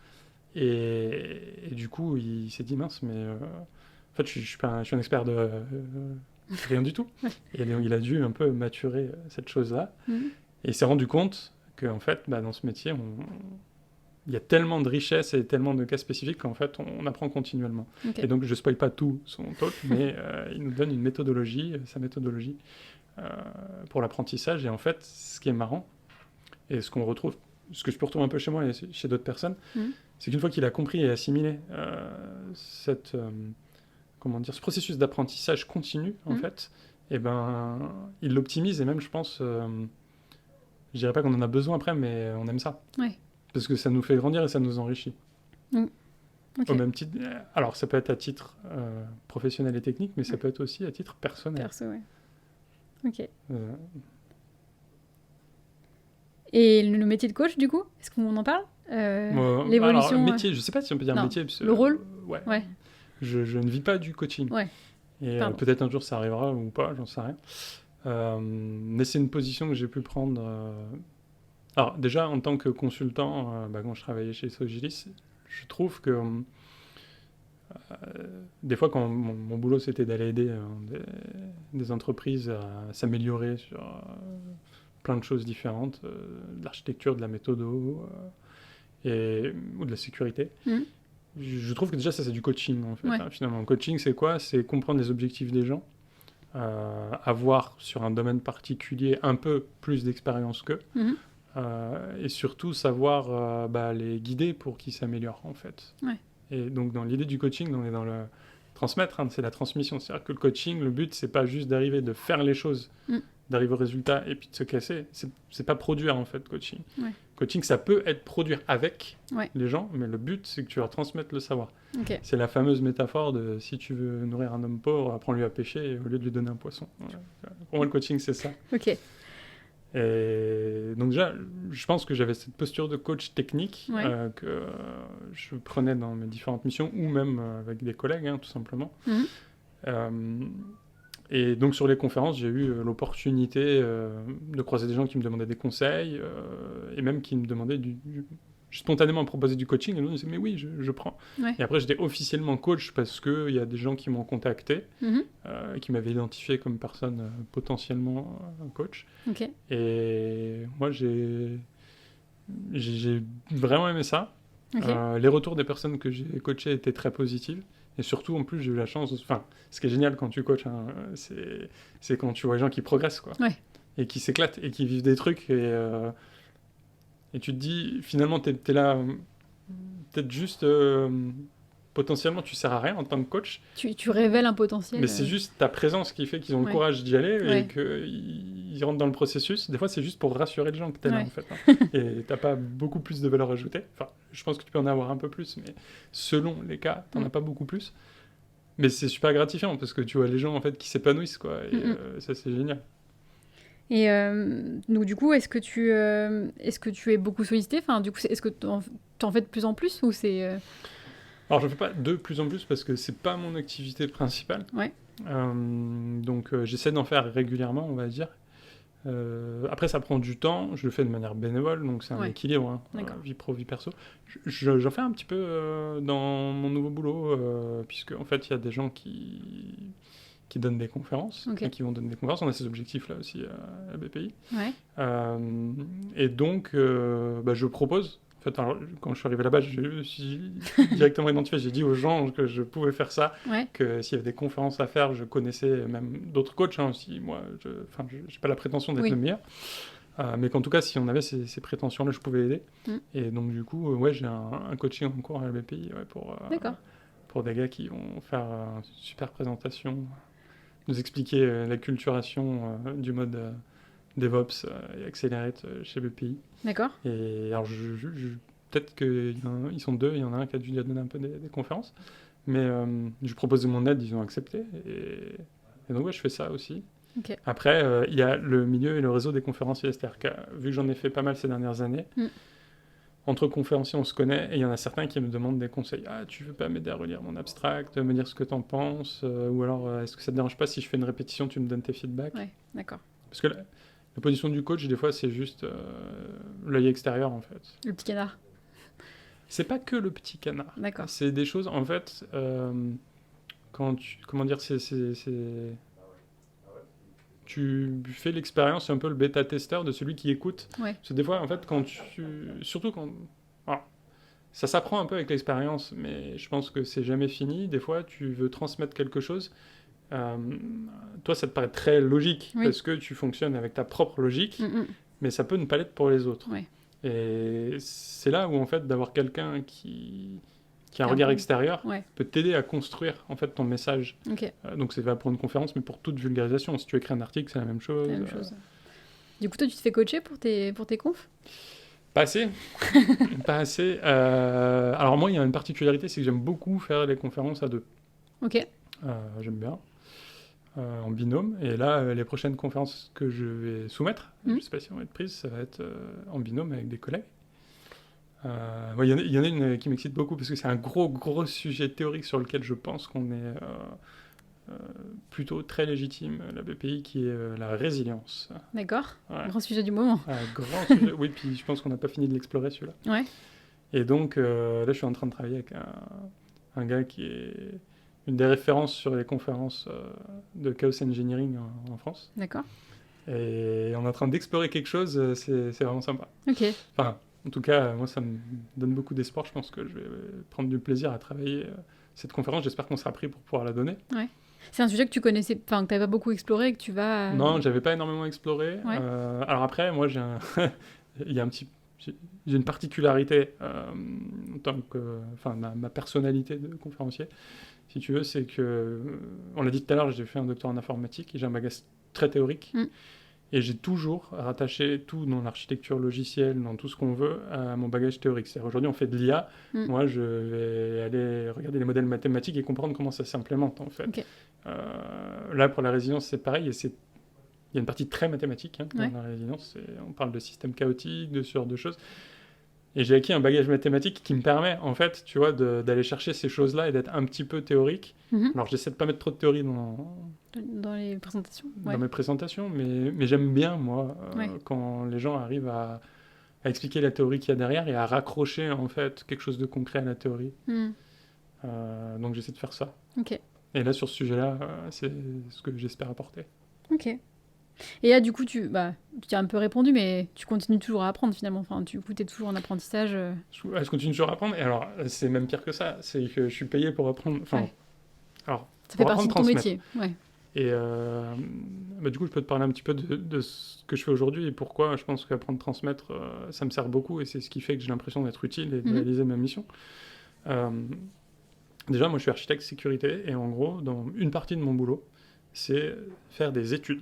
Et du coup, il s'est dit, mince, mais en fait, je suis un expert de rien du tout. Et donc, il a dû un peu maturer cette chose-là. Et il s'est rendu compte qu'en fait, dans ce métier, il y a tellement de richesses et tellement de cas spécifiques qu'en fait, on apprend continuellement. Et donc, je ne spoil pas tout son talk, mais il nous donne une méthodologie, sa méthodologie, pour l'apprentissage. Et en fait, ce qui est marrant, et ce qu'on retrouve, ce que je peux retrouver un peu chez moi et chez d'autres personnes, c'est qu'une fois qu'il a compris et assimilé ce processus d'apprentissage continu, en fait, et il l'optimise, et même, je pense, je dirais pas qu'on en a besoin après, mais on aime ça. Ouais. Parce que ça nous fait grandir et ça nous enrichit. Au même titre, alors ça peut être à titre professionnel et technique, mais ça peut être aussi à titre personnel. Perso, ouais. Ok. Et le métier de coach, du coup, est-ce qu'on en parle l'évolution. Alors, métier, je sais pas si on peut dire métier. Le rôle. Ouais. Je ne vis pas du coaching. Ouais. Et peut-être un jour ça arrivera ou pas, j'en sais rien. Mais c'est une position que j'ai pu prendre. Alors déjà en tant que consultant, quand je travaillais chez Sogilis, je trouve que Des fois, quand mon boulot, c'était d'aller aider des entreprises à s'améliorer sur plein de choses différentes, de l'architecture, de la méthodo ou de la sécurité. Je trouve que déjà, ça, c'est du coaching, en fait. Ouais. Finalement, le coaching, c'est quoi? C'est comprendre les objectifs des gens, avoir sur un domaine particulier un peu plus d'expérience qu'eux, et surtout savoir les guider pour qu'ils s'améliorent, en fait. Ouais. Et donc, dans l'idée du coaching, on est dans le transmettre, c'est la transmission. C'est-à-dire que le coaching, le but, c'est pas juste d'arriver, de faire les choses, d'arriver au résultat et puis de se casser. C'est pas produire, en fait, coaching. Ouais. Coaching, ça peut être produire avec les gens, mais le but, c'est que tu leur transmettes le savoir. Okay. C'est la fameuse métaphore de si tu veux nourrir un homme pauvre, apprends-lui à pêcher au lieu de lui donner un poisson. Pour moi, le coaching, c'est ça. Ok. Et donc déjà, je pense que j'avais cette posture de coach technique que je prenais dans mes différentes missions ou même avec des collègues, tout simplement. Et donc sur les conférences, j'ai eu l'opportunité de croiser des gens qui me demandaient des conseils et même qui me demandaient spontanément me proposer du coaching. Et nous, on disait, mais oui, je prends. Ouais. Et après, j'étais officiellement coach parce qu'il y a des gens qui m'ont contacté, qui m'avaient identifié comme personne potentiellement coach. Okay. Et moi, j'ai vraiment aimé ça. Okay. Les retours des personnes que j'ai coachées étaient très positifs. Et surtout, en plus, j'ai eu la chance... Enfin, ce qui est génial quand tu coaches, c'est quand tu vois les gens qui progressent, quoi. Ouais. Et qui s'éclatent, et qui vivent des trucs, et tu te dis, finalement, t'es là, peut-être juste, potentiellement, tu sers à rien en tant que coach. Tu révèles un potentiel. Mais c'est juste ta présence qui fait qu'ils ont le courage d'y aller et qu'ils rentrent dans le processus. Des fois, c'est juste pour rassurer les gens que t'es là, en fait. Et t'as pas beaucoup plus de valeur ajoutée. Enfin, je pense que tu peux en avoir un peu plus, mais selon les cas, t'en as pas beaucoup plus. Mais c'est super gratifiant parce que tu vois les gens, en fait, qui s'épanouissent, quoi. Et ça, c'est génial. Et donc du coup, est-ce que tu es beaucoup sollicité? Enfin, du coup, est-ce que t'en fais de plus en plus ou c'est Alors, je ne fais pas de plus en plus parce que c'est pas mon activité principale. Ouais. Donc, j'essaie d'en faire régulièrement, on va dire. Après, ça prend du temps. Je le fais de manière bénévole, donc c'est un équilibre, vie pro, vie perso. J'en fais un petit peu dans mon nouveau boulot, puisque en fait, il y a des gens qui donnent des conférences, et qui vont donner des conférences. On a ces objectifs-là aussi à BPI. Ouais. Et donc, je propose. En fait, alors, quand je suis arrivé là-bas, je me suis directement identifié. J'ai dit aux gens que je pouvais faire ça, que s'il y avait des conférences à faire, je connaissais même d'autres coachs aussi. Moi, je n'ai pas la prétention d'être le meilleur. Mais qu'en tout cas, si on avait ces prétentions-là, je pouvais aider. Et donc, du coup, j'ai un coaching en cours à la BPI pour des gars qui vont faire une super présentation, nous expliquer l'acculturation du mode DevOps et Accelerate chez BPI. D'accord. Et alors, peut-être qu'ils sont deux, il y en a un qui a dû donner un peu des conférences, mais je proposais mon aide, ils ont accepté, et donc je fais ça aussi. Okay. Après, il y a le milieu et le réseau des conférenciers, c'est-à-dire que vu que j'en ai fait pas mal ces dernières années, entre conférenciers, on se connaît, et il y en a certains qui me demandent des conseils. Ah, tu veux pas m'aider à relire mon abstract, me dire ce que t'en penses, ou alors est-ce que ça te dérange pas si je fais une répétition, tu me donnes tes feedbacks? Ouais, d'accord. Parce que la position du coach, des fois, c'est juste l'œil extérieur, en fait. Le petit canard. C'est pas que le petit canard. D'accord. C'est des choses, en fait, comment dire, tu fais l'expérience, c'est un peu le bêta-testeur de celui qui écoute. Ouais. Parce que des fois, en fait, surtout quand... Alors, ça s'apprend un peu avec l'expérience, mais je pense que c'est jamais fini. Des fois, tu veux transmettre quelque chose... toi, ça te paraît très logique parce que tu fonctionnes avec ta propre logique, mais ça peut ne pas l'être pour les autres. Ouais. Et c'est là où, en fait, d'avoir quelqu'un qui a un regard extérieur peut t'aider à construire, en fait, ton message. Okay. Donc, c'est valable pour une conférence, mais pour toute vulgarisation. Si tu écris un article, c'est la même chose. Du coup, toi, tu te fais coacher pour tes confs? Pas assez. Pas assez. Alors, moi, il y a une particularité, c'est que j'aime beaucoup faire les conférences à deux. Ok. J'aime bien. En binôme. Et là, les prochaines conférences que je vais soumettre, je ne sais pas si elles vont être prises, ça va être en binôme avec des collègues. Il y en a une qui m'excite beaucoup parce que c'est un gros sujet théorique sur lequel je pense qu'on est plutôt très légitime, la BPI, qui est la résilience. D'accord. Grand sujet du moment. Grand sujet, oui, puis je pense qu'on n'a pas fini de l'explorer celui-là. Ouais. Et donc, là, je suis en train de travailler avec un gars qui est une des références sur les conférences de Chaos Engineering en France. D'accord. Et on est en train d'explorer quelque chose, c'est vraiment sympa. Ok. Enfin, en tout cas, moi, ça me donne beaucoup d'espoir. Je pense que je vais prendre du plaisir à travailler cette conférence. J'espère qu'on sera pris pour pouvoir la donner. Ouais. C'est un sujet que tu connaissais, enfin, que tu n'avais pas beaucoup exploré et que tu vas... Non, j'avais pas énormément exploré. Ouais. Alors après, moi, il y a j'ai une particularité en tant que, enfin, ma personnalité de conférencier, si tu veux, c'est que, on l'a dit tout à l'heure, j'ai fait un doctorat en informatique et j'ai un bagage très théorique. Et j'ai toujours rattaché tout dans l'architecture logicielle, dans tout ce qu'on veut, à mon bagage théorique. C'est-à-dire aujourd'hui, on fait de l'IA. Moi, je vais aller regarder les modèles mathématiques et comprendre comment ça s'implémente, en fait. Okay. Là, pour la résilience, c'est pareil. Il y a une partie très mathématique dans la résilience. On parle de systèmes chaotiques, de ce genre de choses. Et j'ai acquis un bagage mathématique qui me permet, en fait, tu vois, d'aller chercher ces choses-là et d'être un petit peu théorique. Alors, j'essaie de pas mettre trop de théorie dans les présentations. Dans mes présentations, mais j'aime bien, moi, quand les gens arrivent à expliquer la théorie qu'il y a derrière et à raccrocher, en fait, quelque chose de concret à la théorie. Donc, j'essaie de faire ça. Ok. Et là, sur ce sujet-là, c'est ce que j'espère apporter. Ok. Et là, du coup, tu as un peu répondu, mais tu continues toujours à apprendre, finalement. Enfin, du coup, tu es toujours en apprentissage. Je continue toujours à apprendre. Et alors, c'est même pire que ça. C'est que je suis payé pour apprendre. Enfin, alors, ça fait partie de ton métier. Ouais. Et du coup, je peux te parler un petit peu de ce que je fais aujourd'hui et pourquoi je pense qu'apprendre transmettre, ça me sert beaucoup et c'est ce qui fait que j'ai l'impression d'être utile et de réaliser ma mission. Déjà, moi, je suis architecte sécurité et en gros, dans une partie de mon boulot, c'est faire des études.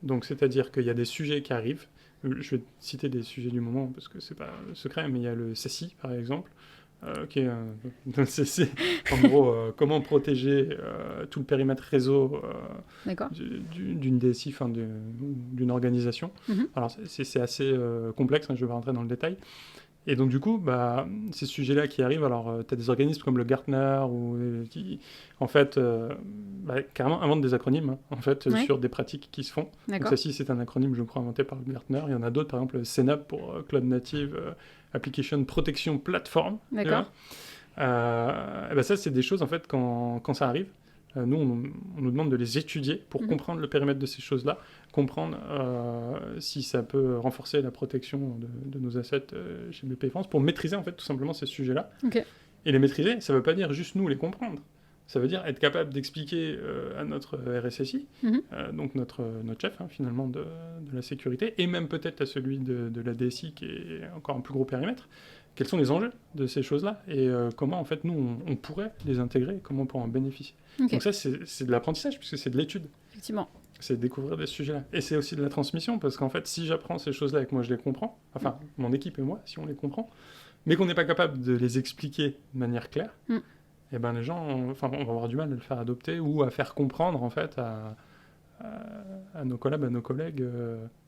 Donc, c'est-à-dire qu'il y a des sujets qui arrivent. Je vais citer des sujets du moment parce que c'est pas secret, mais il y a le SASI, par exemple. Qui est en gros comment protéger tout le périmètre réseau d'une DSI, enfin d'une organisation. Alors c'est assez complexe, je vais pas rentrer dans le détail. Et donc du coup, ces sujets-là qui arrivent, alors tu as des organismes comme le Gartner qui, en fait, carrément inventent des acronymes en fait, sur des pratiques qui se font. Donc ça, c'est un acronyme, je crois, inventé par le Gartner. Il y en a d'autres, par exemple le CNAP pour Cloud Native Application Protection Platform. D'accord. Ça, c'est des choses, en fait, quand ça arrive, nous, on nous demande de les étudier pour comprendre le périmètre de ces choses-là, comprendre si ça peut renforcer la protection de nos assets chez BPI France, pour maîtriser, en fait, tout simplement ces sujets-là. Et les maîtriser, ça ne veut pas dire juste nous les comprendre. Ça veut dire être capable d'expliquer à notre RSSI, donc notre chef, finalement, de la sécurité, et même peut-être à celui de la DSI, qui est encore un plus gros périmètre, quels sont les enjeux de ces choses-là, et comment, en fait, nous, on pourrait les intégrer, comment on pourrait en bénéficier. Donc ça, c'est de l'apprentissage, puisque c'est de l'étude. Effectivement. C'est découvrir des sujets-là. Et c'est aussi de la transmission, parce qu'en fait, si j'apprends ces choses-là et que moi je les comprends, enfin, mon équipe et moi, si on les comprend, mais qu'on n'est pas capable de les expliquer de manière claire, et les gens, on va avoir du mal à le faire adopter ou à faire comprendre, en fait, à nos collabs, à nos collègues,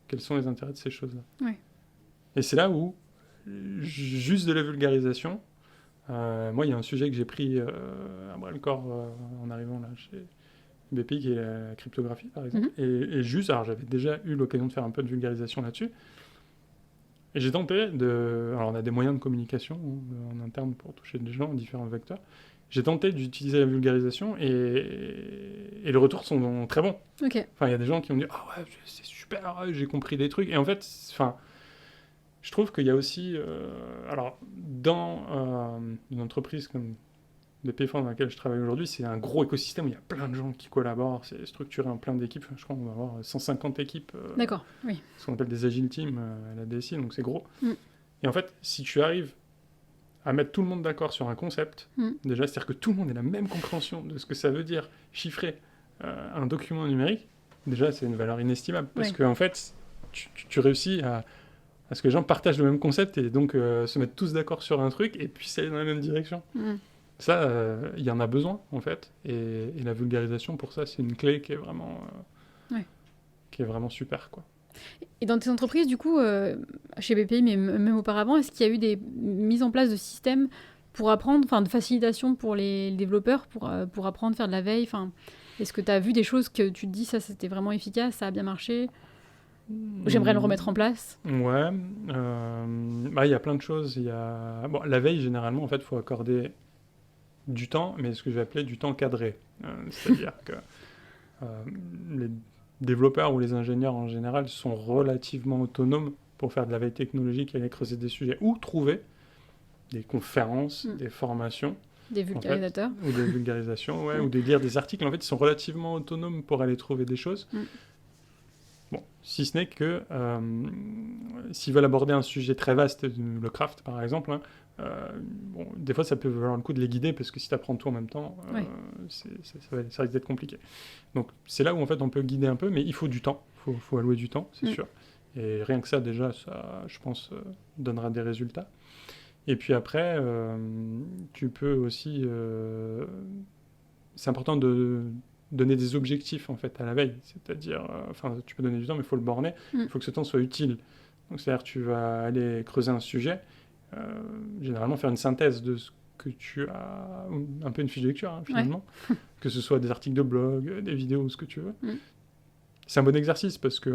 quels sont les intérêts de ces choses-là. Et c'est là où, juste de la vulgarisation, moi, il y a un sujet que j'ai pris à bras-le-corps en arrivant là chez BPI, qui est la cryptographie, par exemple. Et juste, alors j'avais déjà eu l'occasion de faire un peu de vulgarisation là-dessus. Et j'ai tenté alors on a des moyens de communication en interne pour toucher des gens, différents vecteurs. J'ai tenté d'utiliser la vulgarisation et les retours sont très bons. Enfin, il y a des gens qui m'ont dit « Ah ouais, c'est super, j'ai compris des trucs. » Et en fait, je trouve qu'il y a aussi... alors, dans une entreprise comme BPI France dans laquelle je travaille aujourd'hui, c'est un gros écosystème où il y a plein de gens qui collaborent. C'est structuré en plein d'équipes. Je crois qu'on va avoir 150 équipes. D'accord, oui. Ce qu'on appelle des agile teams à la DSI, donc c'est gros. Et en fait, si tu arrives à mettre tout le monde d'accord sur un concept, déjà, c'est-à-dire que tout le monde ait la même compréhension de ce que ça veut dire chiffrer un document numérique, déjà, c'est une valeur inestimable. Parce qu'en fait, tu réussis à ce que les gens partagent le même concept et donc se mettent tous d'accord sur un truc et puis aller dans la même direction. Ça, il y en a besoin, en fait. Et la vulgarisation, pour ça, c'est une clé qui est vraiment super, quoi. Et dans tes entreprises, du coup, chez BPI, mais même auparavant, est-ce qu'il y a eu des mises en place de systèmes pour apprendre, enfin de facilitation pour les développeurs, pour apprendre, faire de la veille, est-ce que tu as vu des choses que tu te dis, ça c'était vraiment efficace, ça a bien marché, j'aimerais le remettre en place? Ouais, il y a plein de choses. La veille, généralement, en fait, il faut accorder du temps, mais ce que je vais appeler du temps cadré. C'est-à-dire que les développeurs ou les ingénieurs en général sont relativement autonomes pour faire de la veille technologique et aller creuser des sujets ou trouver des conférences, des formations. Des vulgarisateurs. En fait, ou des vulgarisations, ouais, ou de lire des articles. En fait, ils sont relativement autonomes pour aller trouver des choses. Bon, si ce n'est que s'ils veulent aborder un sujet très vaste, le craft par exemple, hein, bon, des fois ça peut valoir le coup de les guider parce que si tu apprends tout en même temps, ça risque d'être compliqué. Donc c'est là où en fait on peut guider un peu, mais il faut du temps, faut allouer du temps, c'est sûr. Et rien que ça déjà, ça, je pense, donnera des résultats. Et puis après, tu peux aussi... c'est important de donner des objectifs en fait à la veille, c'est-à-dire, tu peux donner du temps, mais il faut le borner, il faut que ce temps soit utile. Donc c'est-à-dire tu vas aller creuser un sujet, généralement faire une synthèse de ce que tu as, un peu une fiche de lecture hein, finalement, que ce soit des articles de blog, des vidéos, ce que tu veux. C'est un bon exercice parce que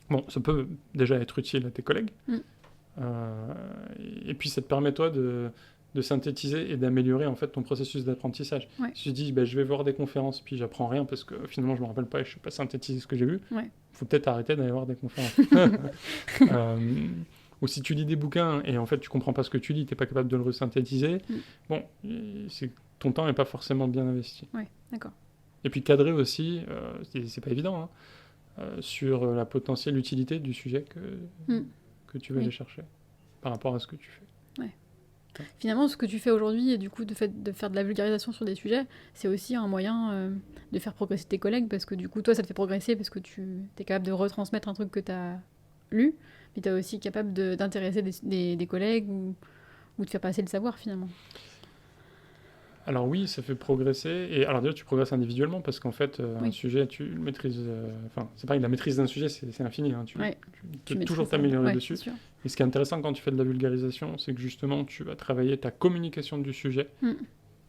bon, ça peut déjà être utile à tes collègues, et puis ça te permet toi de synthétiser et d'améliorer en fait ton processus d'apprentissage. Si tu dis je vais voir des conférences puis j'apprends rien parce que finalement je me rappelle pas et je sais pas synthétiser ce que j'ai vu, faut peut-être arrêter d'aller voir des conférences. Ou si tu lis des bouquins et en fait tu comprends pas ce que tu lis, t'es pas capable de le resynthétiser, bon, ton temps est pas forcément bien investi. D'accord. Et puis cadrer aussi, c'est pas évident, hein, sur la potentielle utilité du sujet que tu vas aller chercher par rapport à ce que tu fais. Finalement, ce que tu fais aujourd'hui, et du coup, de faire de la vulgarisation sur des sujets, c'est aussi un moyen de faire progresser tes collègues, parce que du coup, toi, ça te fait progresser, parce que tu es capable de retransmettre un truc que tu as lu, mais tu es aussi capable d'intéresser des collègues ou de faire passer le savoir, finalement. Alors oui, ça fait progresser, et alors déjà, tu progresses individuellement, parce qu'en fait, un sujet, tu le maîtrises... c'est pareil, la maîtrise d'un sujet, c'est infini, hein, tu peux toujours t'améliorer dessus. Et ce qui est intéressant quand tu fais de la vulgarisation, c'est que justement, tu vas travailler ta communication du sujet,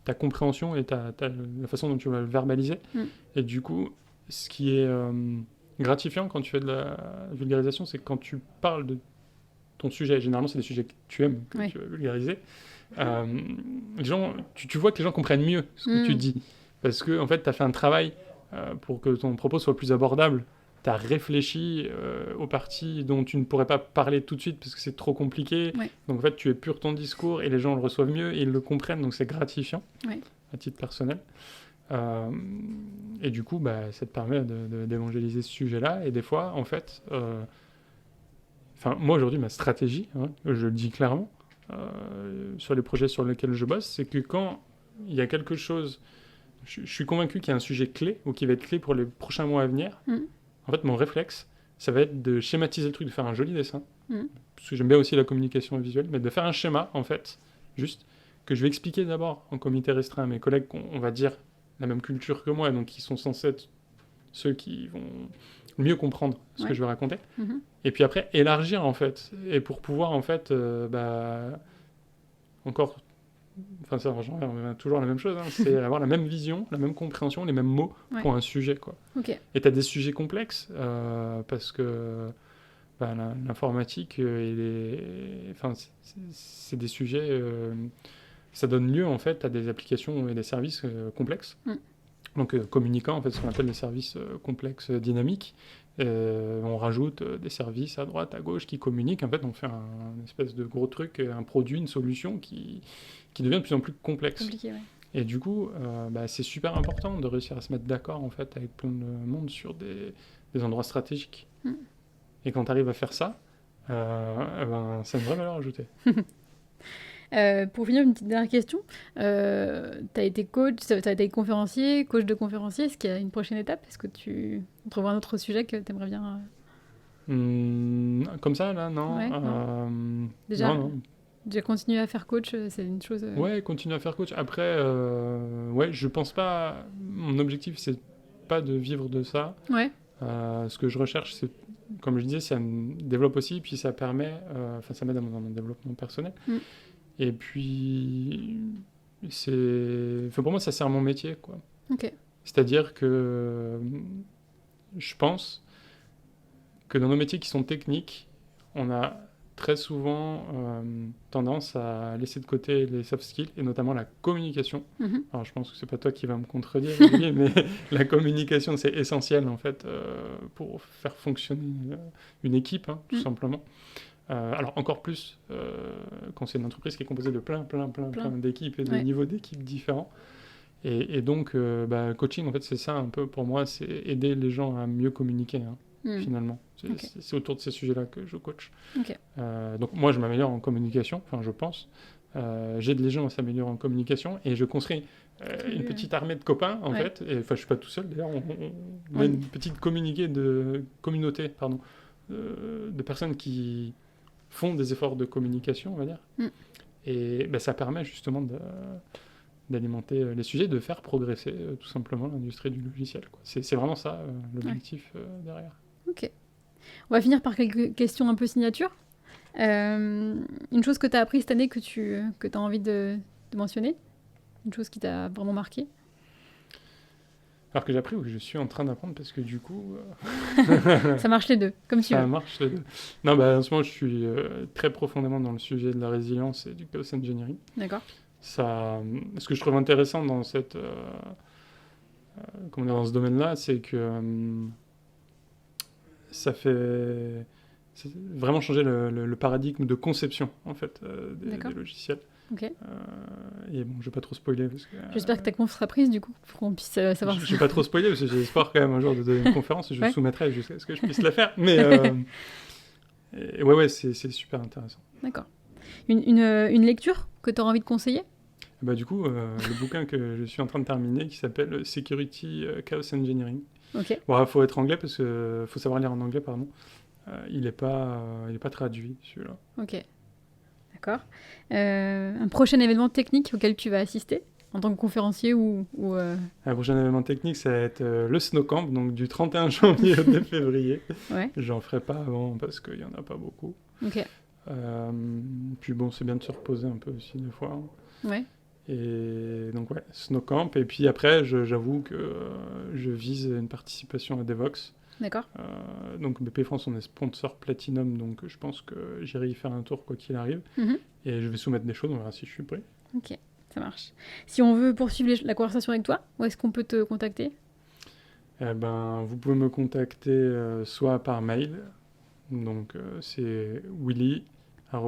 ta compréhension et la façon dont tu vas le verbaliser. Et du coup, ce qui est gratifiant quand tu fais de la vulgarisation, c'est que quand tu parles de ton sujet, généralement, c'est des sujets que tu aimes, que tu vas vulgariser, les gens, tu vois que les gens comprennent mieux ce que tu dis. Parce que, en fait, tu as fait un travail pour que ton propos soit plus abordable. Tu as réfléchi aux parties dont tu ne pourrais pas parler tout de suite parce que c'est trop compliqué. Donc en fait, tu épures ton discours et les gens le reçoivent mieux et ils le comprennent, donc c'est gratifiant à titre personnel. Et du coup, ça te permet d'évangéliser ce sujet-là. Et des fois, en fait, moi aujourd'hui, ma stratégie, je le dis clairement, sur les projets sur lesquels je bosse, c'est que quand il y a quelque chose, je suis convaincu qu'il y a un sujet clé ou qui va être clé pour les prochains mois à venir. En fait, mon réflexe, ça va être de schématiser le truc, de faire un joli dessin, parce que j'aime bien aussi la communication visuelle, mais de faire un schéma, en fait, juste, que je vais expliquer d'abord en comité restreint à mes collègues on va dire la même culture que moi, donc qui sont censés être ceux qui vont mieux comprendre ce que je vais raconter. Et puis après, élargir, en fait, et pour pouvoir, en fait, encore... Enfin, ça rejoint toujours la même chose, c'est avoir la même vision, la même compréhension, les mêmes mots pour un sujet, quoi. Et tu as des sujets complexes, parce que l'informatique, c'est des sujets... ça donne lieu, en fait, à des applications et des services complexes. Donc, communiquant, en fait, ce qu'on appelle des services complexes dynamiques. On rajoute des services à droite, à gauche qui communiquent. En fait, on fait un espèce de gros truc, un produit, une solution qui devient de plus en plus complexe. Compliqué, Et du coup, c'est super important de réussir à se mettre d'accord en fait, avec plein de monde sur des endroits stratégiques. Et quand tu arrives à faire ça, c'est une vraie valeur ajoutée. Pour finir, une petite dernière question. Tu as été coach, tu as été conférencier, coach de conférencier. Est-ce qu'il y a une prochaine étape? Est-ce que tu trouveras un autre sujet que tu aimerais bien... Comme ça, là, non. Non. Déjà, non. Déjà continuer à faire coach, c'est une chose... Ouais, continuer à faire coach. Après, je pense pas... Mon objectif, c'est pas de vivre de ça. Ce que je recherche, c'est, comme je disais, ça me développe aussi, puis ça permet... ça m'aide dans mon développement personnel. Et puis, pour moi, ça sert à mon métier, quoi. C'est-à-dire que je pense que dans nos métiers qui sont techniques, on a très souvent tendance à laisser de côté les soft skills et notamment la communication. Alors je pense que c'est pas toi qui vas me contredire, Julie, mais la communication c'est essentiel en fait pour faire fonctionner une équipe, tout simplement. Alors encore plus quand c'est une entreprise qui est composée de plein d'équipes et de niveaux d'équipes différents. Et donc coaching en fait c'est ça un peu pour moi, c'est aider les gens à mieux communiquer. Finalement. C'est autour de ces sujets-là que je coach. Donc moi, je m'améliore en communication, enfin je pense. J'aide les gens à s'améliorer en communication et je construis une petite armée de copains, en fait. Et enfin, je suis pas tout seul, d'ailleurs. On a une petite communauté de personnes qui font des efforts de communication, on va dire. Et ça permet justement d'alimenter les sujets, de faire progresser tout simplement l'industrie du logiciel, quoi. C'est vraiment ça l'objectif derrière. Ok. On va finir par quelques questions un peu signature. Une chose que tu as appris cette année que tu as envie de mentionner? Une chose qui t'a vraiment marqué? Alors que j'ai appris ou que je suis en train d'apprendre parce que du coup... Ça marche les deux, comme tu veux. Ça marche les deux. Non, en ce moment, je suis très profondément dans le sujet de la résilience et du chaos engineering. D'accord. Ce que je trouve intéressant dans dans ce domaine-là, c'est que ça fait vraiment changer le paradigme de conception en fait des logiciels. Okay. Et bon, je vais pas trop spoiler parce que j'espère que ta conf sera prise du coup pour qu'on puisse savoir. Je vais pas trop spoiler parce que j'ai espoir quand même un jour de donner une conférence et je soumettrai jusqu'à ce que je puisse la faire. Mais c'est super intéressant. D'accord. Une lecture que tu auras envie de conseiller? Du coup, le bouquin que je suis en train de terminer qui s'appelle Security Chaos Engineering. Ok. Bon, faut être anglais parce que faut savoir lire en anglais, pardon. Il est pas traduit celui-là. Ok. D'accord. Un prochain événement technique auquel tu vas assister en tant que conférencier ou Un prochain événement technique, ça va être le Snowcamp, donc du 31 janvier au 2 février. Ouais. J'en ferai pas avant parce qu'il y en a pas beaucoup. Ok. Puis bon, c'est bien de se reposer un peu aussi des fois. Ouais. Et donc Snowcamp. Et puis après, j'avoue que je vise une participation à Devoxx. D'accord. Donc BP France, on est sponsor Platinum, donc je pense que j'irai y faire un tour quoi qu'il arrive. Et je vais soumettre des choses, on verra si je suis prêt. Ok, ça marche. Si on veut poursuivre la conversation avec toi, où est-ce qu'on peut te contacter? Vous pouvez me contacter soit par mail, donc c'est willy@vlamy.fr.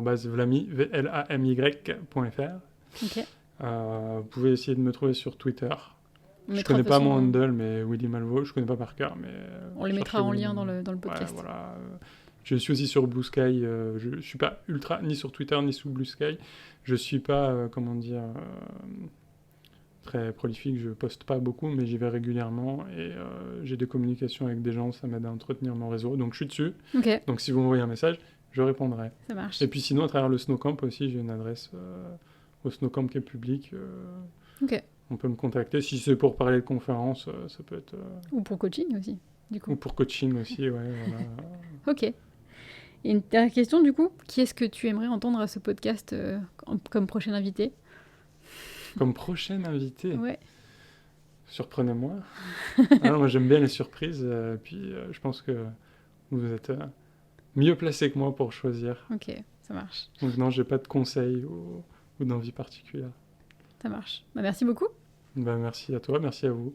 Ok. Vous pouvez essayer de me trouver sur Twitter. Je connais pas mon handle, mais Willy Malvo, je connais pas par cœur, mais... on les mettra en lien dans le podcast. Ouais, voilà. Je suis aussi sur Blue Sky, je suis pas ultra ni sur Twitter ni sur Blue Sky. Je suis pas, très prolifique, je poste pas beaucoup, mais j'y vais régulièrement et j'ai des communications avec des gens, ça m'aide à entretenir mon réseau, donc je suis dessus. Okay. Donc si vous m'envoyez un message, je répondrai. Ça marche. Et puis sinon, à travers le Snowcamp aussi, j'ai une adresse au Snowcamp qui est publique. Ok. On peut me contacter. Si c'est pour parler de conférences, ça peut être... Ou pour coaching aussi, du coup. Ou pour coaching aussi, ouais. Voilà. Ok. Et une dernière question, du coup. Qui est-ce que tu aimerais entendre à ce podcast comme prochain invité? Comme prochain invité? Ouais. Surprenez-moi. Moi, j'aime bien les surprises. Puis, je pense que vous êtes mieux placé que moi pour choisir. Ok, ça marche. Donc non, j'ai pas de conseils ou d'envie particulière. Ça marche. Merci beaucoup. Merci à toi, merci à vous.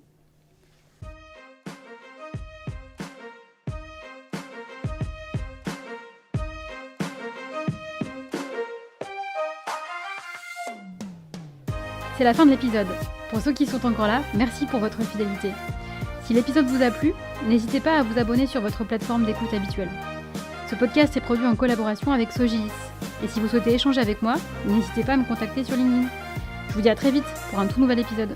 C'est la fin de l'épisode. Pour ceux qui sont encore là, merci pour votre fidélité. Si l'épisode vous a plu, n'hésitez pas à vous abonner sur votre plateforme d'écoute habituelle. Ce podcast est produit en collaboration avec Sogilis. Et si vous souhaitez échanger avec moi, n'hésitez pas à me contacter sur LinkedIn. Je vous dis à très vite pour un tout nouvel épisode.